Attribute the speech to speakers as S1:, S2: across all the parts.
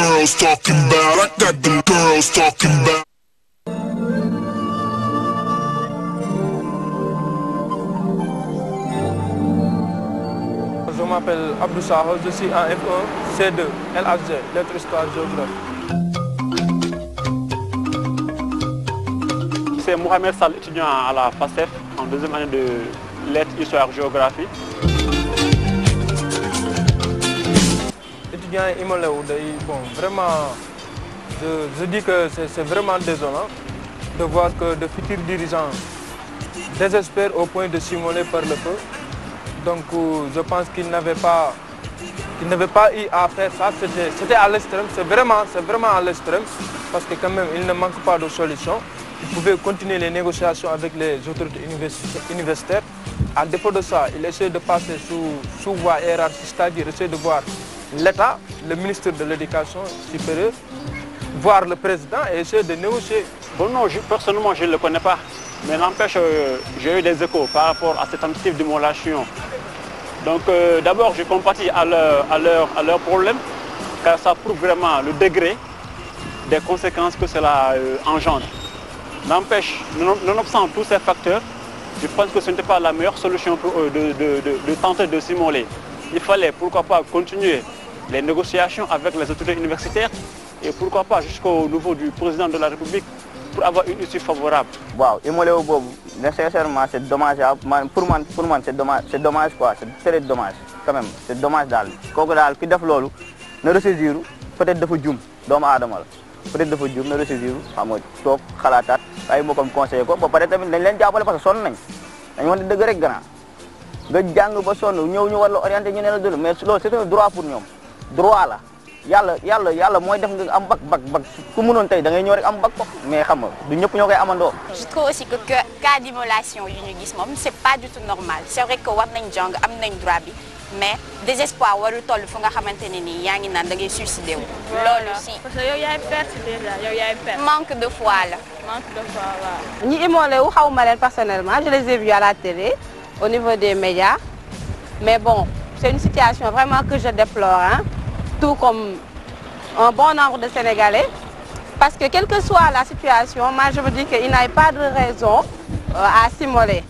S1: girls talking about. I got them girls talking about.
S2: Je m'appelle Abdou Saho, je suis en F1, C2, LHG, lettres, histoire, géographie.
S3: C'est Mohamed Sall, étudiant à la FACEF, en deuxième année de lettres, histoire, géographie.
S2: Étudiant Imolé, bon, vraiment, je dis que c'est vraiment désolant de voir que de futurs dirigeants désespèrent au point de s'immoler par le feu. Donc je pense qu'ils n'avaient pas eu à faire ça, c'était à l'extrême, c'est vraiment à l'extrême, parce que quand même il ne manque pas de solution. Ils pouvaient continuer les négociations avec les autorités universitaires. À défaut de ça, ils essaient de passer sous voie hiérarchique, c'est-à-dire essayer de voir l'État, le ministre de l'Éducation supérieure, voir le président et essayer de négocier.
S3: Bon non, personnellement je ne le connais pas, mais n'empêche, j'ai eu des échos par rapport à cette tentative d'immolation. Donc d'abord je compatis à leur problème, car ça prouve vraiment le degré des conséquences que cela engendre. N'empêche, nonobstant tous ces facteurs, je pense que ce n'était pas la meilleure solution pour eux de tenter de s'immoler. Il fallait pourquoi pas continuer les négociations avec les autorités universitaires et pourquoi pas jusqu'au niveau du président de la République pour avoir une issue favorable.
S4: Wow, immolé au bobo, nécessairement c'est dommageable. Pour moi c'est dommage quoi, c'est très dommage quand même, c'est dommage daal. Kooku daal ki def loolu na ressaisir peut-être dafa juum doomu aadama la. Peut-être dafa juum na ressaisir xam nga toog xalaataat ay mbokkam conseillé ko ba pare tamit dañ leen jàppale parce que sonn nañ dañu wax dëgg rek gannaaw nga jàng ba sonn ñëw ñu war la orienté ñu ne la dund mais loolu c'est un droit pour ñoom droit la yàlla mooy def nga am bac ku mënoon tey da ngay ñëw rek am bac ko mais xam nga du ñëpp ñoo koy amandoo.
S5: Je trouve aussi que cas d'immolation yu ñu gis moom c'est pas du tout normal c'est vrai que war nañ jàng am nañ droit bi mais désespoir warul toll fu nga xamante ne nii yaa ngi naan da ngay suicider wu. loolu si
S6: parce que yow yaay perte déjà yow yaay perte.
S5: manque de foi la.
S6: manque de foi waaw.
S7: ñi immolé wu xaw ma leen personnellement je les ai vus à la télé au niveau des médias mais bon c'est une situation vraiment que je déplore hein, tout comme un bon nombre de Sénégalais parce que quelle que soit la situation moi je me dis qu'il n'y a pas de raison à s'immoler.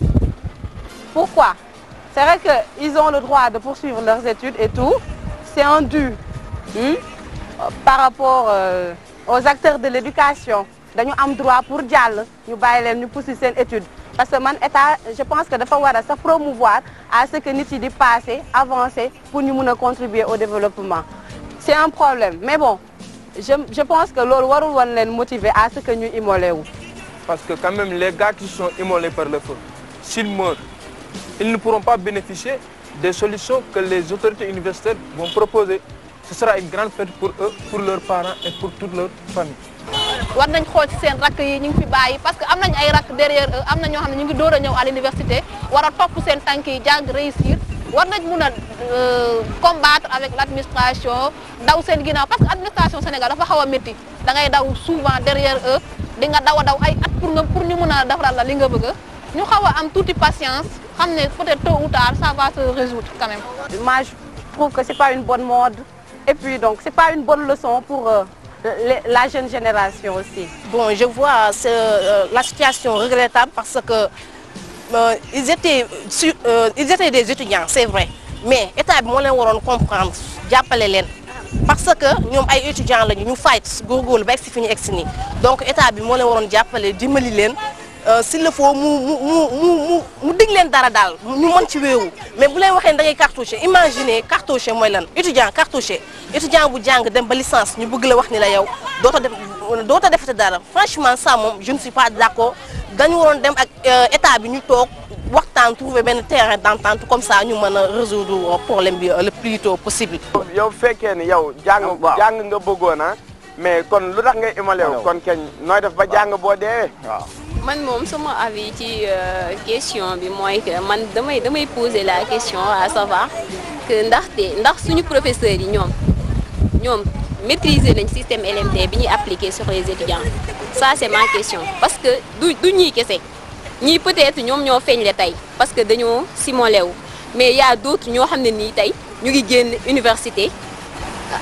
S7: Pourquoi? C'est vrai qu'ils ont le droit de poursuivre leurs études et tout. C'est un dû par rapport aux acteurs de l'éducation. Nous avons le droit pour jàll ñu bàyyi leen ñu poursuivre seen étude parce que man état je pense que dafa war a sa promouvoir à ce que nit yi di passer avancer pour ñu mun a contribuer au développement. C'est un problème mais bon je pense que loolu warul woon leen motiver à ce que ñu immolé wu.
S2: Parce que quand même les gars qui sont immolés par le feu, s'ils meurent, ils ne pourront pas bénéficier des solutions que les autorités universitaires vont proposer. Ce sera une grande fête pour eux, pour leurs parents et pour toute leur famille.
S6: war nañ xool ci seen rakk yi ñu ngi fi bàyyi parce que am nañ ay rakk derrière eux am na ñoo xam ne ñu ngi door a ñëw à l'université war a topp seen tànk yi jàng réussir war nañ mun a combattre avec l'administration daw seen ginnaaw parce que administration Sénégal dafa xaw a métti da ngay daw souvent derrière eux di nga daw a daw ay at pour ñu mun a defaral la li nga bëgg ñu xaw a am tuuti patience xam ne peut-être tôt ou tard ça va se résoudre quand même.
S7: Moi je trouve que c'est pas une bonne mode et puis donc c'est pas une bonne leçon pour la jeune génération aussi.
S8: Bon, je vois la situation regrettable parce que ils étaient des étudiants, c'est vrai. Mais l'État bi moo leen waroon comprendre jàppale leen parce que ñoom ay étudiants lañu ñu fight góorgóorlu ba egsi fi ñu egsi nii donc État bi moo leen waroon jàppale dimbali leen s'il le faut mu dig leen dara daal ñu mën ci wéeru mais bu leen waxee ne da ngay cartouché imaginez cartouché mooy lan étudiant cartouché étudiant bu jàng dem ba licence ñu bëgg la wax ni la yow dootoo defati dara franchement ça moom je ne suis pas d'accord dañu waroon dem ak état bi ñu toog waxtaan trouver benn terrain d'entente comme ça ñu mën a résoudre problème bi le plus tôt possible.
S4: yow fekkee ni yow jàng nga bëggoon ah mais kon lu tax ngay immolé wu kon keñ nooy def ba jàng boo deewee waaw.
S9: man moom sama avis ci question bi mooy que man damay poser la question à savoir que ndax suñu professeurs yi ñoom maîtriser nañ système LMD bi ñuy appliquer sur les étudiants ça c'est ma question parce que du ñii kese ñii peut-être ñoom ñoo feeñ le tey parce que dañoo simolé wu mais y a d'autres ñoo xam ne nii tey ñu ngi génn université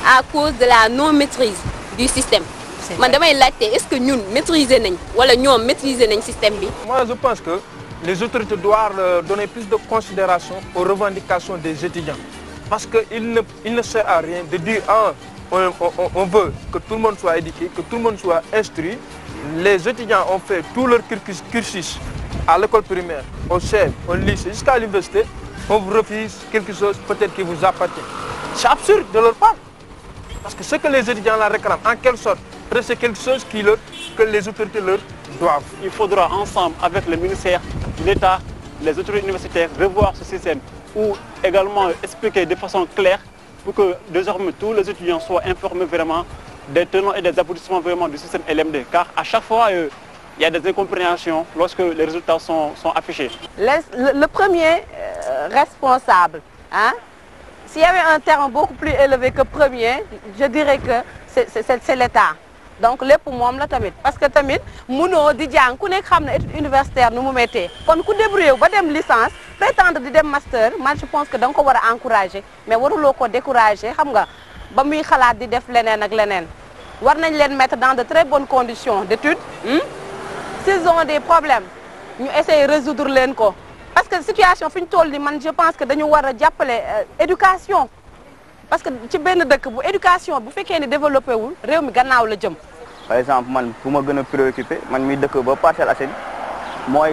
S9: à cause de la non-maîtrise du système. Est-ce que nous maîtrisons le système?
S2: Moi, je pense que les autorités doivent donner plus de considération aux revendications des étudiants. Parce qu'il ne sert à rien de dire on veut que tout le monde soit éduqué, que tout le monde soit instruit. Les étudiants ont fait tout leur cursus à l'école primaire, au CEM, au lycée, jusqu'à l'université. On vous refuse quelque chose peut-être qui vous appartient. C'est absurde de leur part. Parce que ce que les étudiants la réclament, en quelque sorte, c'est quelque chose que les autorités leur doivent.
S3: Il faudra ensemble, avec le ministère, l'État, les autorités universitaires, revoir ce système ou également expliquer de façon claire pour que désormais tous les étudiants soient informés vraiment des tenants et des aboutissements vraiment du système LMD. Car à chaque fois, il y a des incompréhensions lorsque les résultats sont affichés.
S7: Le premier responsable, hein, s'il y avait un terme beaucoup plus élevé que premier, je dirais que c'est l'État. Donc les pour moi la tamit parce que tamit mëno di jang ku nek xamna étude universitaire nu mu metté kon ku débrouiller ba dem licence prétendre di dem master man je pense que dang ko wara encourager mais waruloo ko décourager xam nga ba muy xalaat di def leneen ak leneen war nañ leen mettre dans de très bonnes conditions d'études. S'ils ont des problèmes ñu essayer résoudre leen ko parce que situation fiñ toll ni man je pense que dañu wara jappalé éducation parce que ci benn dëkk bu éducation bu fekkee ni développé wul réew mi gannaaw la jëm.
S4: Par exemple man bu ma gën a préoccupé man mi dëkk ba Parcelles Assainies mooy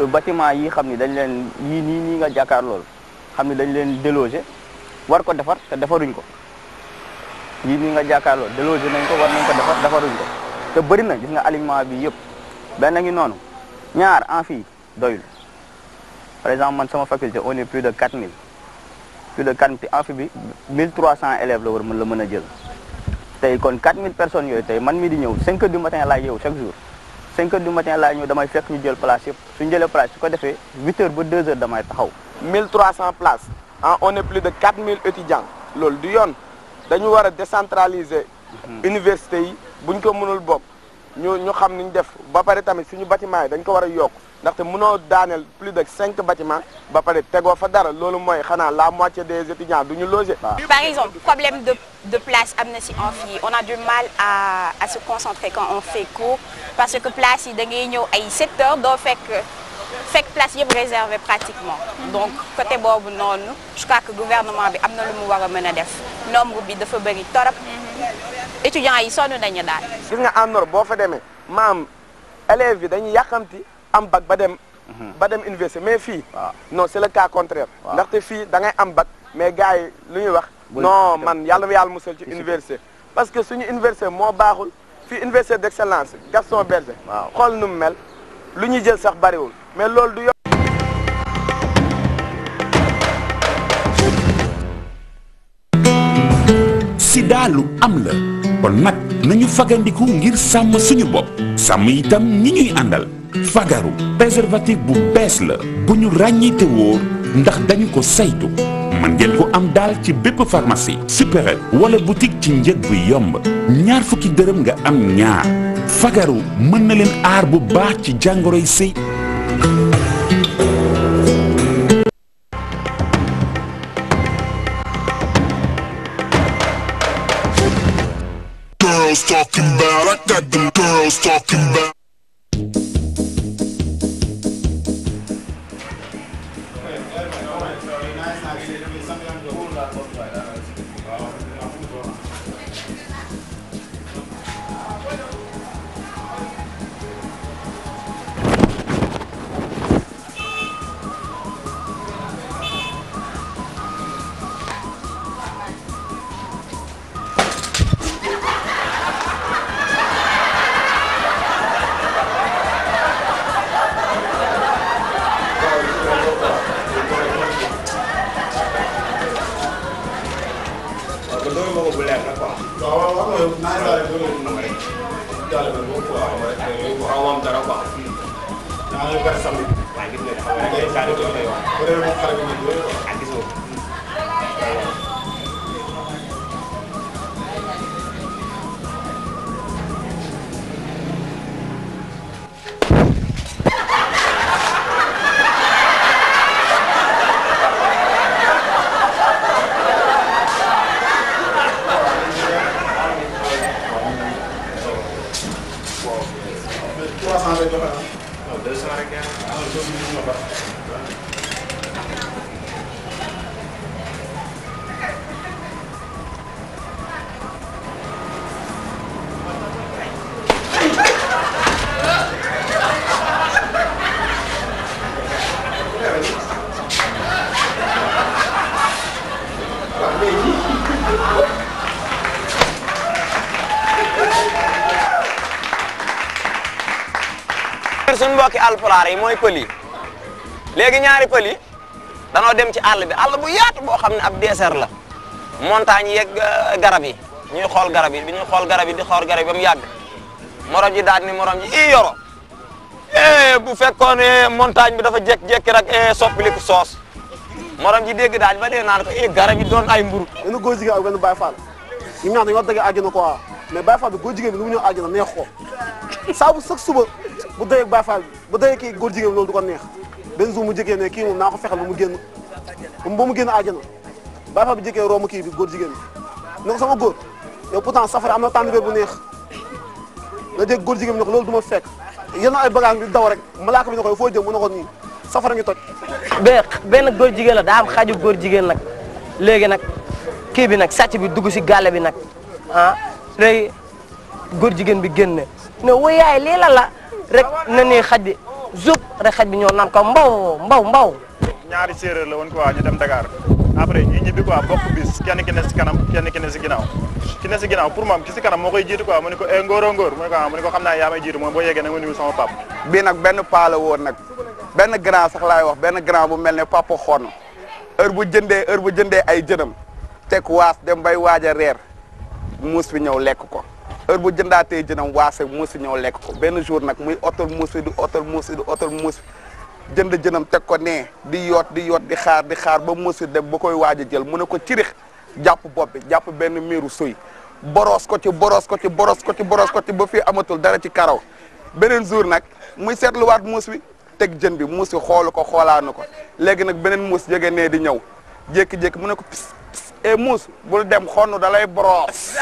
S4: bâtiment yi xam ni dañ leen yii nii nga jàkkaar loolu xam ni dañ leen déloger war ko defar te defaruñ ko yii nii nga jàkkaar loolu déloger nañ ko war nañ ko defar defaruñ ko te bëri na gis nga alignement bi yëpp benn ngi noonu ñaar en fii doyul par exemple man sama faculté on est plus de 4000 en fi bi 1300 élèves la war mën la mën a jël tey kon 4000 personnes yooyu tey man mi di ñëw 5 heures du matin laay yow chaque jour 5 heures du matin laay ñëw damay fekk ñu jël place yëpp suñu jëlee place su ko defee 8 heures ba 2 heures damay taxaw.
S10: 1300 places on est plus de 4000 étudiants loolu du yoon dañu war a décentraliser. université yi buñ ko mënul bokk ñu xam niñ def ba pare tamit suñu bâtiment yi dañ ko war a yokk ndaxte mënoo daaneel plus de 5 bâtiments ba pare tegoo fa dara loolu mooy xanaa la moitié des étudiants duñu loger.
S5: Par exemple problème de place am na si amphi on a du mal à se concentrer quand on fait cours parce que place yi da ngay ñëw ay 7 heures doo fekk place yëpp réservé pratiquement donc côté boobu noonu je crois que gouvernement bi am na lu mu war a mën a def nombre bi dafa bëri torop étudiants yi sonn nañu daal.
S10: gis nga en Europe boo fa demee maam élèves yi dañuy yàqamti am bac ba dem université mais fii non c'est le cas contraire ndaxte fii da ngay am bac mais gars yi lu ñuy wax non man yàlla musal ci université parce que suñu université moo baaxul fii université d'excellence Gaston Berger xool nu mu mel lu ñuy jël sax bariwul mais loolu du
S11: sida lu am la kon nag nañu fagandiku ngir sàmm suñu bopp sàmm itam ñi ñuy àndal fagaru préservatif bu bees la bu ñu ràññee te wóor ndax dañu ko saytu man ngeen ko am daal ci bépp pharmacie supérette wala boutique ci njëg bu yomb ñaar fukki dërëm nga am ñaar fagaru mën na leen aar bu baax ci jàngoroy sëy
S1: Girls talking about, I got them girls talking about.
S12: mbokki alpulaar yi mooy pël yi léegi ñaari pël yi danoo dem ci àll bi àll bu yaatu boo xam ne ab désert la montagne yeeg garab yi ñuy xool garab yi bi ñuy xool garab yi di xool garab yi ba mu yàgg morom ji daal ni morom ji i yoro bu fekkoon montagne bi dafa jékki-jékki rek soppiliku soos morom ji dégg daal ba dee naan ko garab yi doon ay mburu
S13: benn góor jigéen ak benn Baye Fall ñu ñaan dañoo dëgg àjjana quoi mais Baye Fall bi góor jigéen bi lu mu ñëw àjjana neex ko saa bu sax suba bu dëgg ak Baye Fall bi bu dëgg kii góor jigéen bi loolu du ko neex benn jour mu jékkee ne kii moom naa ko fexel ba mu génn ba mu génn àjjana Baye Fall bi jékkee romb kii bi góor jigéen bi ne ko sama góor yow pourtant safara am na tànn bu neex nga dégg góor jigéen bi ne ko loolu du ma fekk yéen ay bagage bi daw rek malaaka bi ne ko foo jëm mu ne ko nii safara ngi toj
S14: benn góor jigéen la daa am xaaju góor jigéen nag léegi nag kii bi nag sàcc bi dugg si gàlle bi nag ah léegi góor jigéen bi génne ne woyaay lii la rek na ni xaj bi zub rek xaj bi ñëw naan ko mbaw
S15: ñaari séeréer la woon quoi ñu dem Dakar après ñu ñibbi quoi bokk bis kenn ki ne si kanam kenn ki ne si ginnaaw ki ne si ginnaaw pour moom ki si kanam moo koy jiitu quoi mu ne ko ngóoroo ngóor mu ne ko xam naa yaa may jiitu moom boo yeggee nag ma nuyu sama pap
S10: bii nag benn paa la woon nag benn grand sax laay wax benn grand bu mel ne papa xono heure bu jëndee ay jënam teg waas dem bay waaj a reer muus bi ñëw lekk ko heure bu jëndaatee jënam waase muus bi ñëw lekk ko benn jour nag muy otal muus bi di otal muus bi di otal muus bi jënd jënam teg ko nee di yoot di xaar ba muus bi dem ba koy waaj a jël mu ne ko cirix jàpp bopp bi jàpp benn miiru suy boros ko ci ba fii amatul dara ci karaw beneen jour nag muy seetluwaat muus bi teg jën bi muus bi xoolu ko xoolaanu ko léegi nag beneen muus jóge nee di ñëw jékki-jékki mu ne ko pis muus bul dem xonn da lay boros.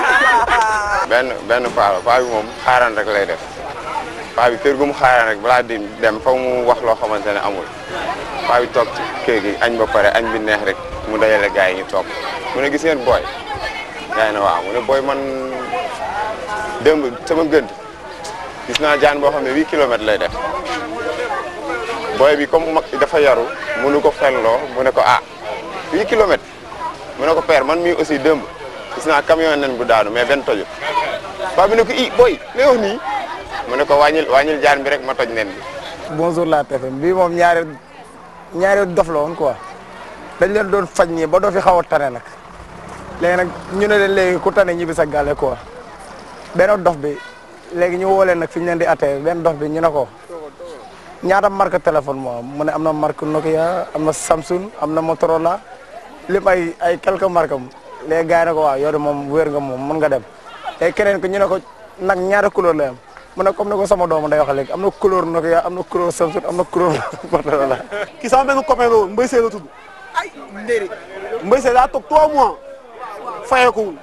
S16: benn paa bi moom xaaraan rek lay def paa bi kër gu mu xaaraan rek balaa di dem fa mu wax loo xamante ne amul paa bi toog ci kër gi añ ba pare añ bi neex rek mu dajale gars yi ñu toog mu ne gis ngeen booy gars yi ne waaw mu ne booy man démb sama gënt gis naa jaan boo xam ne 8 kilomètres lay def booy bi comme mag dafa yaru mënu ko fenloo mu ne ko 8 kilomètres mu ne ko père man mii aussi démb gis naa camion nen bu daanu mais benn tojut paa bi ne ko booy lay wax nii mu ne ko wàññil jaan bi rek ma toj nen bi.
S17: bonjour la TFM bii moom ñaari dof la woon quoi dañ leen doon faj nii ba doo fi xaw a tane nag léegi nag ñu ne leen léegi ku tane ñibbi sa gàlle quoi benn dof bi léegi ñu woo leen nag fi ñu leen di attee benn dof bi ñu ne ko ñaata marque téléphone moo mu ne am na marque Nokia am na Samsung am na Motorola lépp ay quelques marques am léegi gars yi ne ko waaw yow de moom wér nga moom mën nga dem léegi keneen ko ñu ne ko nag ñaata couleur la am mu ne comme ne ko sama doomu day wax léegi am na couleur Nokia am na couleur Samsung am na couleur Motorola.
S13: kii sama benn copain la woon Mbaye Seye la tudd ay ndéri Mbaye Seye daa toog 3 mois fayee ko wul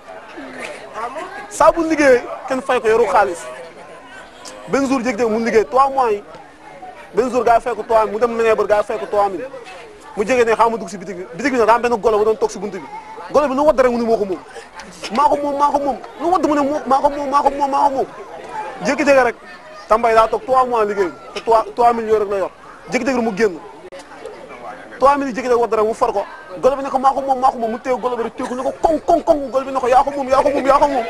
S13: saa bu liggéeyee kenn fay ko yoru xaalis benn jour jékki-jékki mu liggéey 3 mois yi benn jour gaa fay ko 3000 mu dem Ménébar gaa fay ko 3000 mu jege ne xam ma dugg si bitig bi nag daa am benn golo bu doon toog si buntu bi golo bi nu wadd rek mu ni moo ko moom nu wadd mu ne maa ko moom jékki-jékki rek tambay daa toog 3 mois liggéey te 3000 yooyu rek la yor jékki-jékki mu génn 3000 yi jékki-jékki wadd rek mu for ko golo bi ne ko maa ko moom mu téye golo bi rek téye ko ne ko koŋ golo bi ne ko yaa ko moom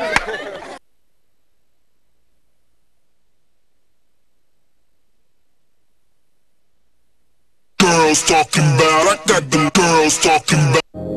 S1: Girls talking about, I got them girls talking about.